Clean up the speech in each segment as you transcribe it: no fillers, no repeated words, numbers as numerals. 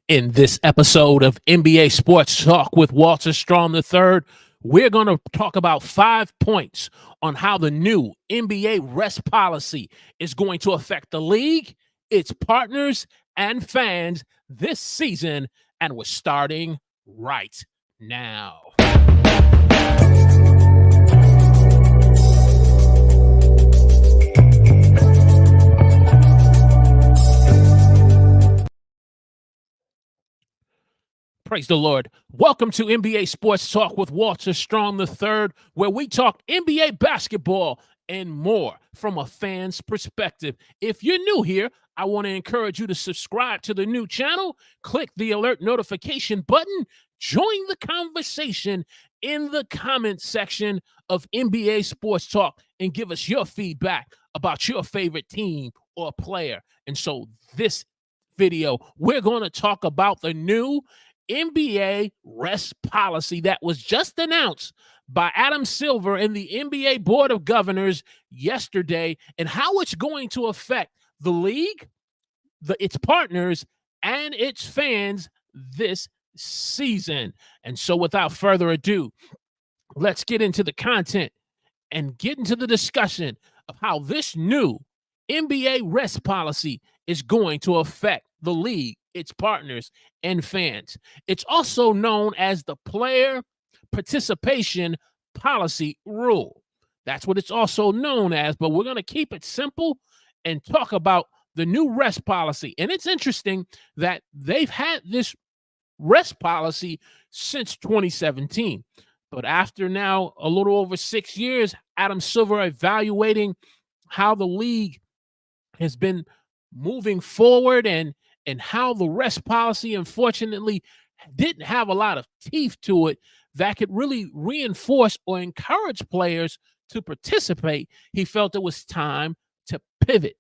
In this episode of NBA Sports Talk with Walter Strong III, we're going to talk about 5 points on how the new NBA rest policy is going to affect the league, its partners, and fans this season. And we're starting right now. Praise the Lord. Welcome to NBA Sports Talk with Walter Strong III, where we talk NBA basketball and more from a fan's perspective. If you're new here, I want to encourage you to subscribe to the new channel, click the alert notification button, join the conversation in the comment section of NBA Sports Talk, and give us your feedback about your favorite team or player. And so this video, we're going to talk about the new NBA rest policy that was just announced by Adam Silver and the NBA Board of Governors yesterday, and how it's going to affect the league, its partners, and its fans this season. And so without further ado, let's get into the content and get into the discussion of how this new NBA rest policy is going to affect the league, its partners, and fans. It's also known as the Player Participation Policy Rule. That's what it's also known as, but we're going to keep it simple and talk about the new rest policy. And it's interesting that they've had this rest policy since 2017. But after now a little over 6 years, Adam Silver evaluating how the league has been moving forward and how the rest policy, unfortunately, didn't have a lot of teeth to it that could really reinforce or encourage players to participate. He felt it was time to pivot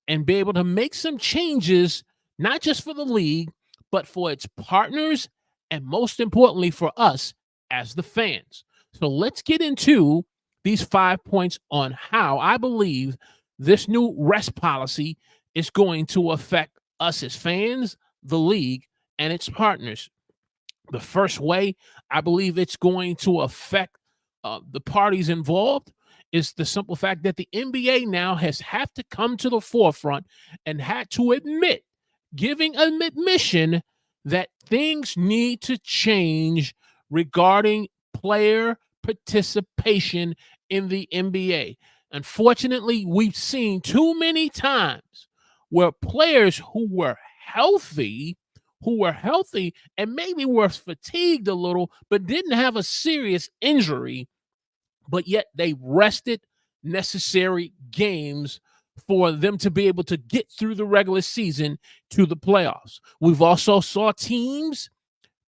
and be able to make some changes, not just for the league, but for its partners, and most importantly for us as the fans. So let's get into these 5 points on how I believe this new rest policy is going to affect us as fans, the league, and its partners. The first way I believe it's going to affect the parties involved is the simple fact that the NBA now has had to come to the forefront and had to giving an admission that things need to change regarding player participation in the NBA. Unfortunately, we've seen too many times where players who were healthy and maybe were fatigued a little, but didn't have a serious injury, but yet they rested necessary games for them to be able to get through the regular season to the playoffs. We've also saw teams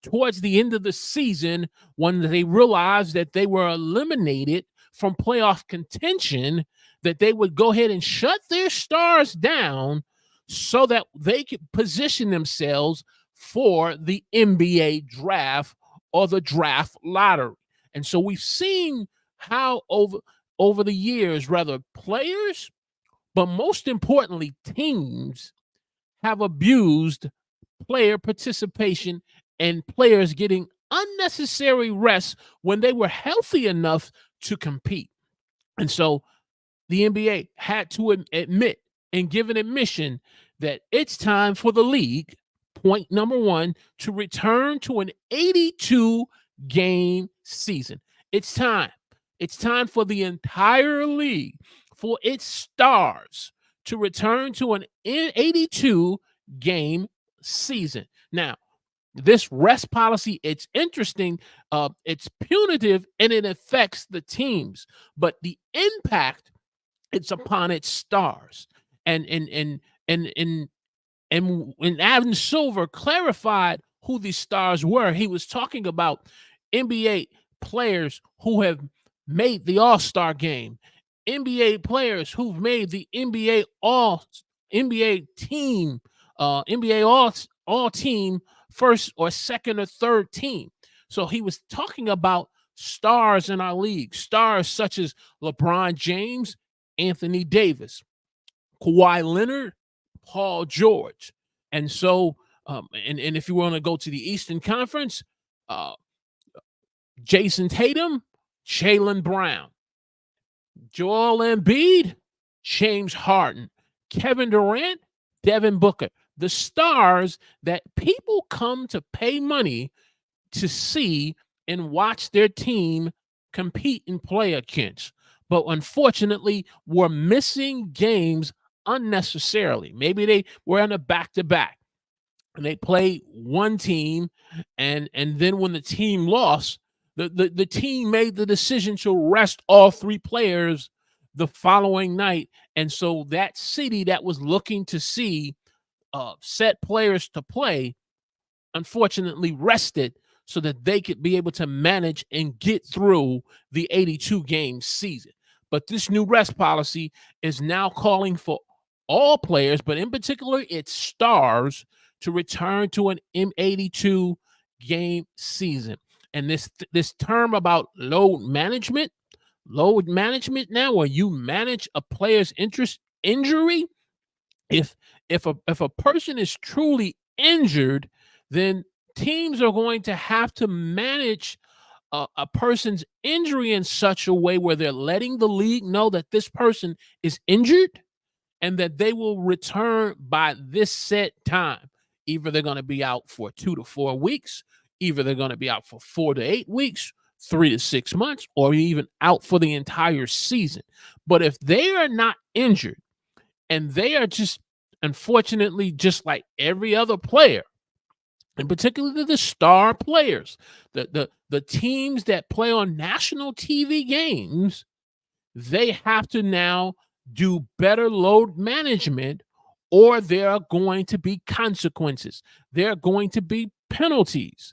towards the end of the season, when they realized that they were eliminated from playoff contention, that they would go ahead and shut their stars down so that they could position themselves for the NBA draft or the draft lottery. And so we've seen how over the years, rather players, but most importantly, teams have abused player participation and players getting unnecessary rest when they were healthy enough to compete. And so the NBA had to admit and give an admission that it's time for the league, point number one, to return to an 82-game season. It's time. It's time for the entire league, for its stars, to return to an 82-game season. Now, this rest policy, it's interesting, it's punitive, and it affects the teams, but the impact, it's upon its stars. And when Adam Silver clarified who these stars were, he was talking about NBA players who have made the All-Star game, NBA players who've made the NBA team, NBA all team first or second or third team. So he was talking about stars in our league, stars such as LeBron James, Anthony Davis, Kawhi Leonard, Paul George. And so And if you want to go to the Eastern Conference, uh, Jason Tatum, Jaylen Brown, Joel Embiid, James Harden, Kevin Durant, Devin Booker, the stars that people come to pay money to see and watch their team compete and play against. But unfortunately, we're missing games unnecessarily. Maybe they were on a back to back and they play one team, and then when the team lost, the team made the decision to rest all three players the following night. And so that city that was looking to see set players to play unfortunately rested so that they could be able to manage and get through the 82 game season. But this new rest policy is now calling for all players, but in particular its stars, to return to an M82 game season. And this term about load management now, where you manage a player's injury, if if a person is truly injured, then teams are going to have to manage a person's injury in such a way where they're letting the league know that this person is injured and that they will return by this set time. Either they're going to be out for 2 to 4 weeks, either they're going to be out for 4 to 8 weeks, 3 to 6 months, or even out for the entire season. But if they are not injured and they are just, unfortunately, just like every other player, and particularly the star players, the teams that play on national TV games, they have to now do better load management, or there are going to be consequences. There are going to be penalties.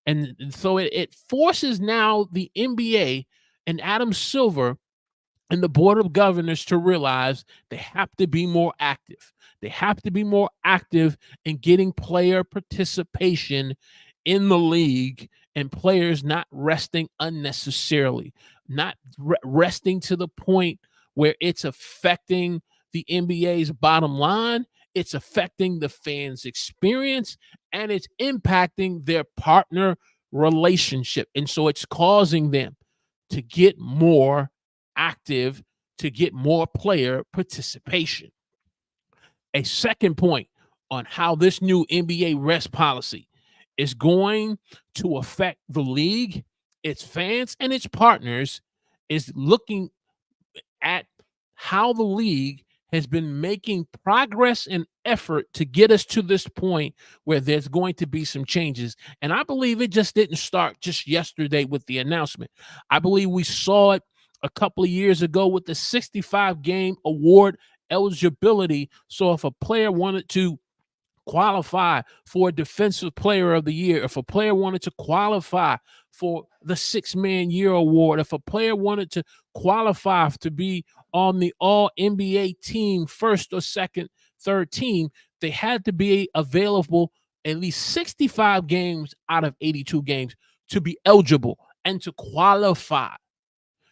And so it forces now the NBA and Adam Silver and the board of governors to realize they have to be more active. They have to be more active in getting player participation in the league, and players not resting unnecessarily, not resting to the point where it's affecting the NBA's bottom line, it's affecting the fans' experience, and it's impacting their partner relationship. And so it's causing them to get more active, to get more player participation. A second point on how this new NBA rest policy is going to affect the league, its fans, and its partners is looking at how the league has been making progress and effort to get us to this point where there's going to be some changes. And I believe it just didn't start just yesterday with the announcement. I believe we saw it a couple of years ago with the 65 game award eligibility. So if a player wanted to qualify for Defensive Player of the Year, if a player wanted to qualify for the Six-Man Year Award, if a player wanted to qualify to be on the All-NBA team, first or second, third team, they had to be available at least 65 games out of 82 games to be eligible and to qualify.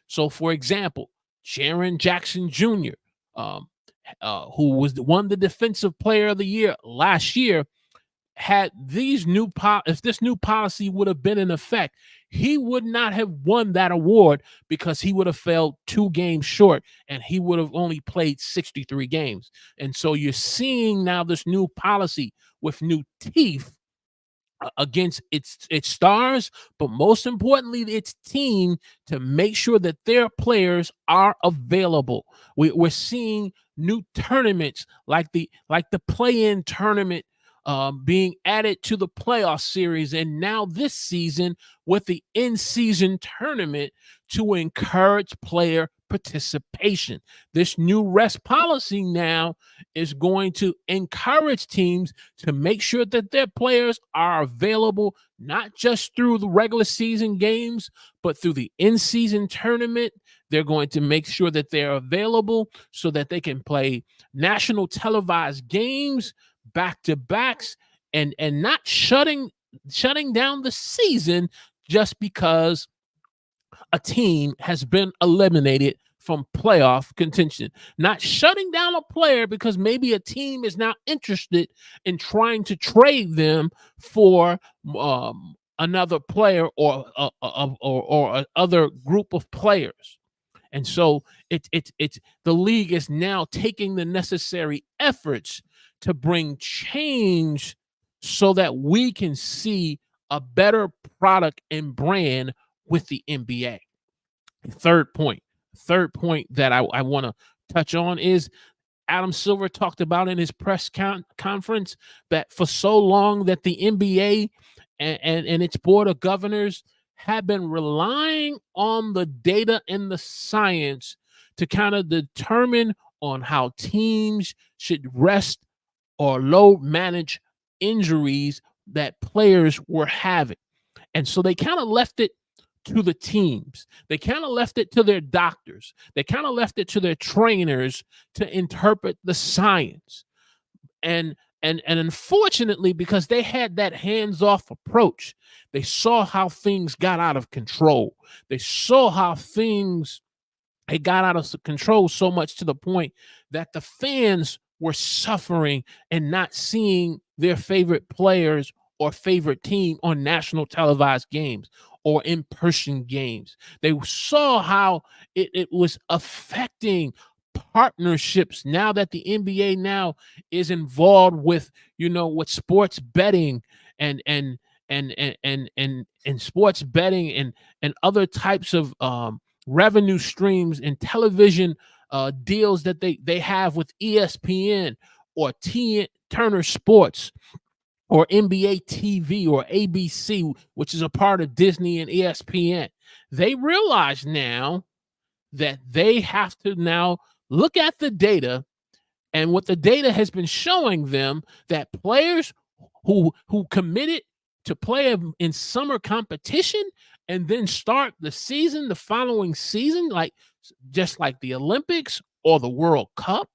So, for example, Jaren Jackson Jr., who won the Defensive Player of the Year last year, had these if this new policy would have been in effect, he would not have won that award because he would have fell 2 games short and he would have only played 63 games. And so you're seeing now this new policy with new teeth against its stars, but most importantly, its team, to make sure that their players are available. We're seeing new tournaments like the play-in tournament being added to the playoff series, and now this season with the in-season tournament to encourage player participation. This new rest policy now is going to encourage teams to make sure that their players are available, not just through the regular season games, but through the in-season tournament. They're going to make sure that they're available so that they can play national televised games, back-to-backs, and not shutting down the season just because a team has been eliminated from playoff contention. Not shutting down a player because maybe a team is now interested in trying to trade them for another player or other group of players. And so it's the league is now taking the necessary efforts to bring change so that we can see a better product and brand with the NBA. Third point that I want to touch on is Adam Silver talked about in his press conference that for so long that the NBA and its board of governors have been relying on the data and the science to kind of determine on how teams should rest or load manage injuries that players were having. And so they kind of left it to the teams. They kind of left it to their doctors. They kind of left it to their trainers to interpret the science. And unfortunately, because they had that hands-off approach, they saw how things got out of control. They saw how things it got out of control so much to the point that the fans were suffering and not seeing their favorite players or favorite team on national televised games or in-person games. They saw how it was affecting partnerships now that the NBA now is involved with, with sports betting and sports betting and other types of revenue streams and television deals that they have with ESPN or Turner Sports or NBA TV or ABC, which is a part of Disney and ESPN. They realize now that they have to now look at the data, and what the data has been showing them that players who committed to play in summer competition and then start the season the following season, just like the Olympics or the World Cup,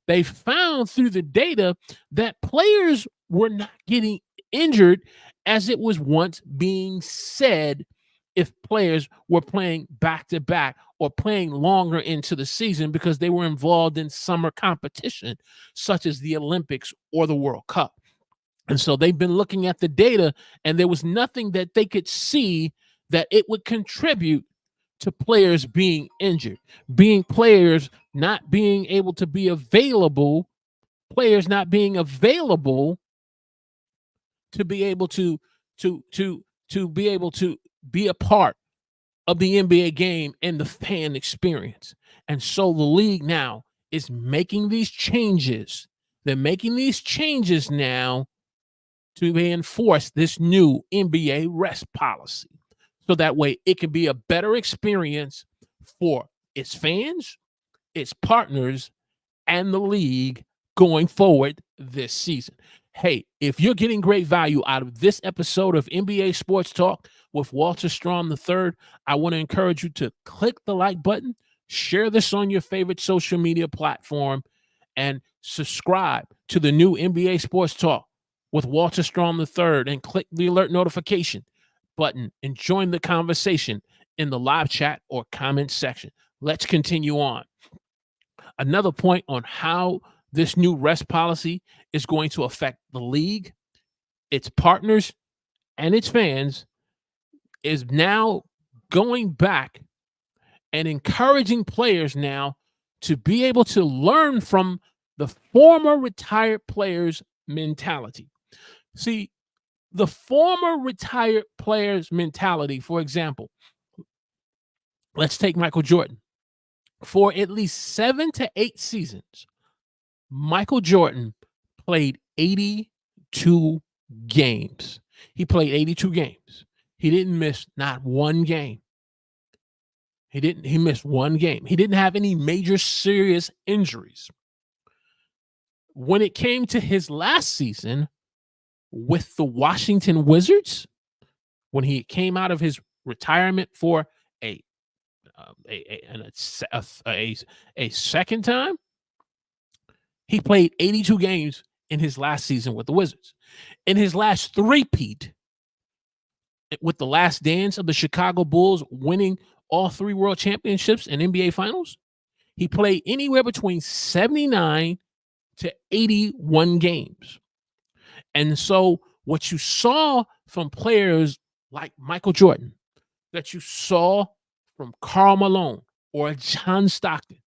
they found through the data that players were not getting injured as it was once being said if players were playing back-to-back or playing longer into the season because they were involved in summer competition, such as the Olympics or the World Cup. And so they've been looking at the data, and there was nothing that they could see that it would contribute to players being injured, players not being able to be available, players not being available to be able to be able to be a part of the NBA game and the fan experience. And so the league now is making these changes. They're making these changes now to enforce this new NBA rest policy. So that way it can be a better experience for its fans, its partners, and the league going forward this season. Hey, if you're getting great value out of this episode of NBA Sports Talk with Walter Strawn III, I want to encourage you to click the like button, share this on your favorite social media platform, and subscribe to the new NBA Sports Talk with Walter Strawn III, and click the alert notification button and join the conversation in the live chat or comment section. Let's continue on. Another point on how this new rest policy is going to affect the league, its partners, and its fans is now going back and encouraging players now to be able to learn from the former retired players' mentality. See, the former retired players' mentality, for example, let's take Michael Jordan. For at least 7 to 8 seasons, Michael Jordan played 82 games. He played 82 games. He didn't miss not one game. He missed one game. He didn't have any major serious injuries. When it came to his last season with the Washington Wizards, when he came out of his retirement for a second time, he played 82 games in his last season with the Wizards. In his last three-peat with the Last Dance of the Chicago Bulls, winning all 3 world championships and NBA finals, he played anywhere between 79 to 81 games. And so what you saw from players like Michael Jordan, that you saw from Karl Malone or John Stockton,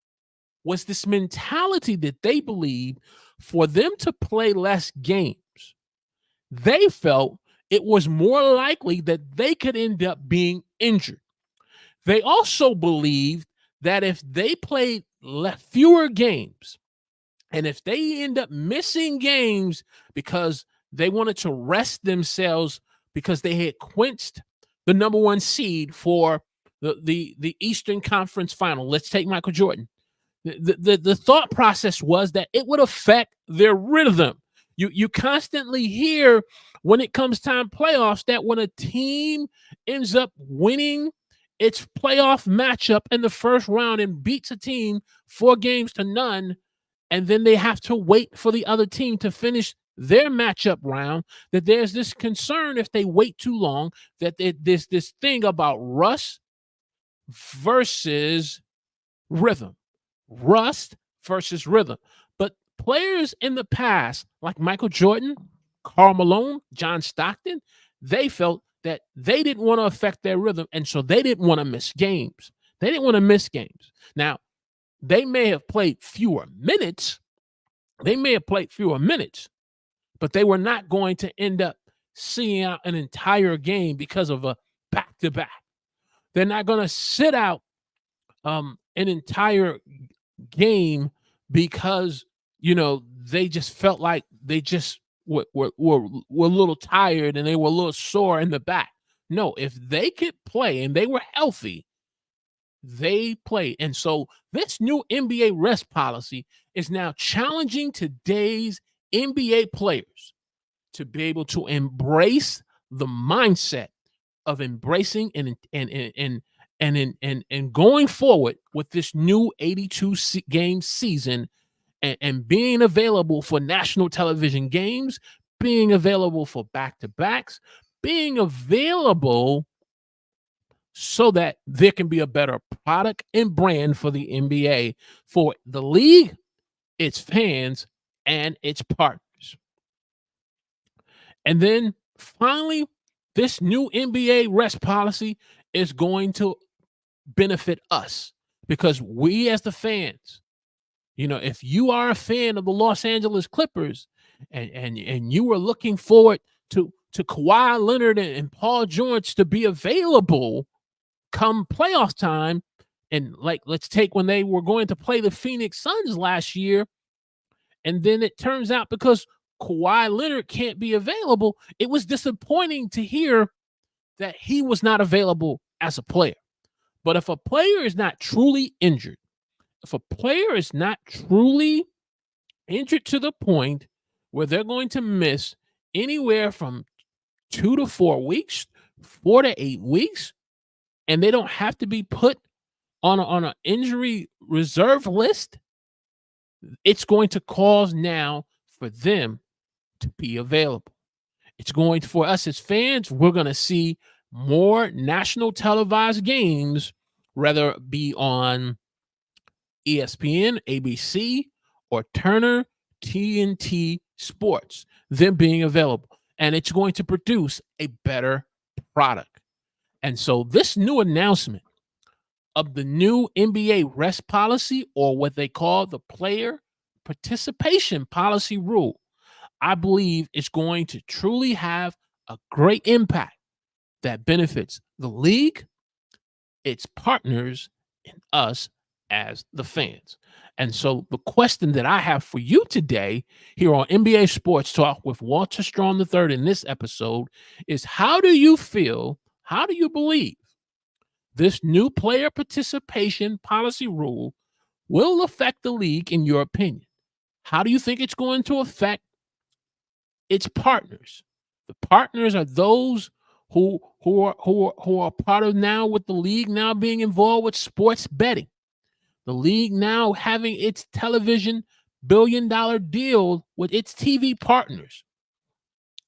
was this mentality that they believed for them to play less games, they felt it was more likely that they could end up being injured. They also believed that if they played fewer games, and if they end up missing games because they wanted to rest themselves because they had quenched the number 1 seed for the Eastern Conference final. Let's take Michael Jordan. The thought process was that it would affect their rhythm. You constantly hear when it comes time playoffs that when a team ends up winning its playoff matchup in the first round and beats a team 4 games to none, and then they have to wait for the other team to finish their matchup round, that there's this concern if they wait too long that there's this thing about rust versus rhythm. Rust versus rhythm. But players in the past, like Michael Jordan, Karl Malone, John Stockton, they felt that they didn't want to affect their rhythm, and so they didn't want to miss games. They didn't want to miss games. Now, they may have played fewer minutes. They may have played fewer minutes, but they were not going to end up seeing out an entire game because of a back-to-back. They're not going to sit out an entire game because, they just felt like they just were a little tired and they were a little sore in the back. No, if they could play and they were healthy, they played. And so this new NBA rest policy is now challenging today's NBA players to be able to embrace the mindset of embracing and going forward with this new 82 game season and being available for national television games, being available for back-to-backs, being available so that there can be a better product and brand for the NBA, for the league, its fans, and its partners. And then finally, this new NBA rest policy is going to benefit us because we as the fans, if you are a fan of the Los Angeles Clippers and you were looking forward to Kawhi Leonard and Paul George to be available come playoff time, and let's take when they were going to play the Phoenix Suns last year, and then it turns out because Kawhi Leonard can't be available, it was disappointing to hear that he was not available as a player. But if a player is not truly injured, if a player is not truly injured to the point where they're going to miss anywhere from 2 to 4 weeks, 4 to 8 weeks, and they don't have to be put on an injury reserve list, it's going to cause now for them to be available. It's going to, for us as fans, we're going to see more national televised games, whether it be on ESPN, ABC, or Turner, TNT Sports, them being available. And it's going to produce a better product. And so this new announcement of the new NBA rest policy, or what they call the player participation policy rule, I believe is going to truly have a great impact that benefits the league, its partners, and us as the fans. And so the question that I have for you today here on NBA Sports Talk with Walter Strong III in this episode is, how do you feel, how do you believe this new player participation policy rule will affect the league in your opinion? How do you think it's going to affect its partners? The partners are those who are part of now with the league now being involved with sports betting. The league now having its television billion-dollar deal with its TV partners.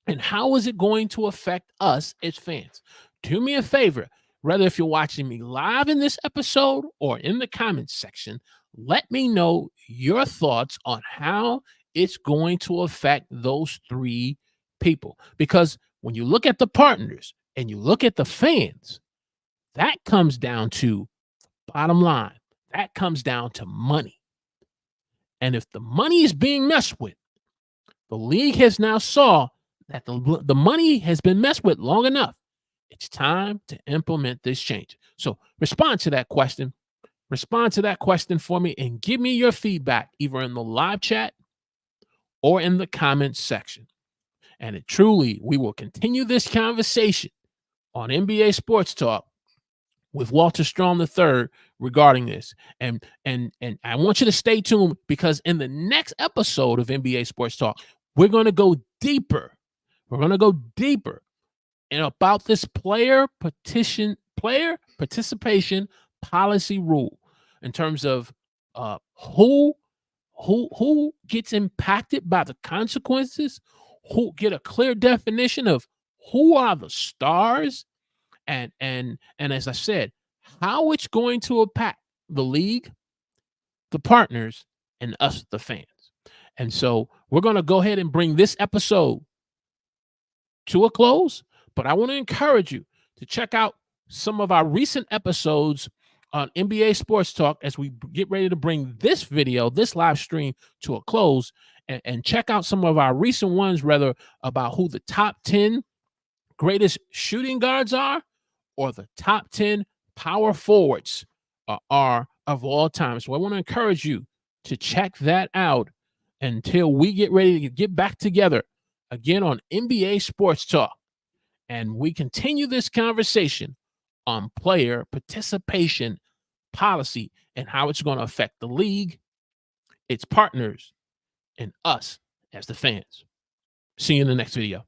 And how is it going to affect us as fans? Do me a favor. Whether if you're watching me live in this episode or in the comments section, let me know your thoughts on how it's going to affect those three people. Because when you look at the partners and you look at the fans, that comes down to bottom line. That comes down to money. And if the money is being messed with, the league has now saw that the money has been messed with long enough. It's time to implement this change. So respond to that question. Respond to that question for me and give me your feedback either in the live chat or in the comments section. And it truly, we will continue this conversation on NBA Sports Talk with Walter Strong III regarding this. And I want you to stay tuned because in the next episode of NBA Sports Talk, we're going to go deeper. We're going to go deeper and about this player participation policy rule in terms of who gets impacted by the consequences, who get a clear definition of who are the stars, and as I said, how it's going to impact the league, the partners, and us, the fans. And so we're going to go ahead and bring this episode to a close, but I want to encourage you to check out some of our recent episodes on NBA Sports Talk as we get ready to bring this video, this live stream to a close, and check out some of our recent ones, rather about who the top 10 greatest shooting guards are or the top 10 power forwards are of all time. So I want to encourage you to check that out until we get ready to get back together again on NBA Sports Talk. And we continue this conversation on player participation policy and how it's going to affect the league, its partners, and us as the fans. See you in the next video.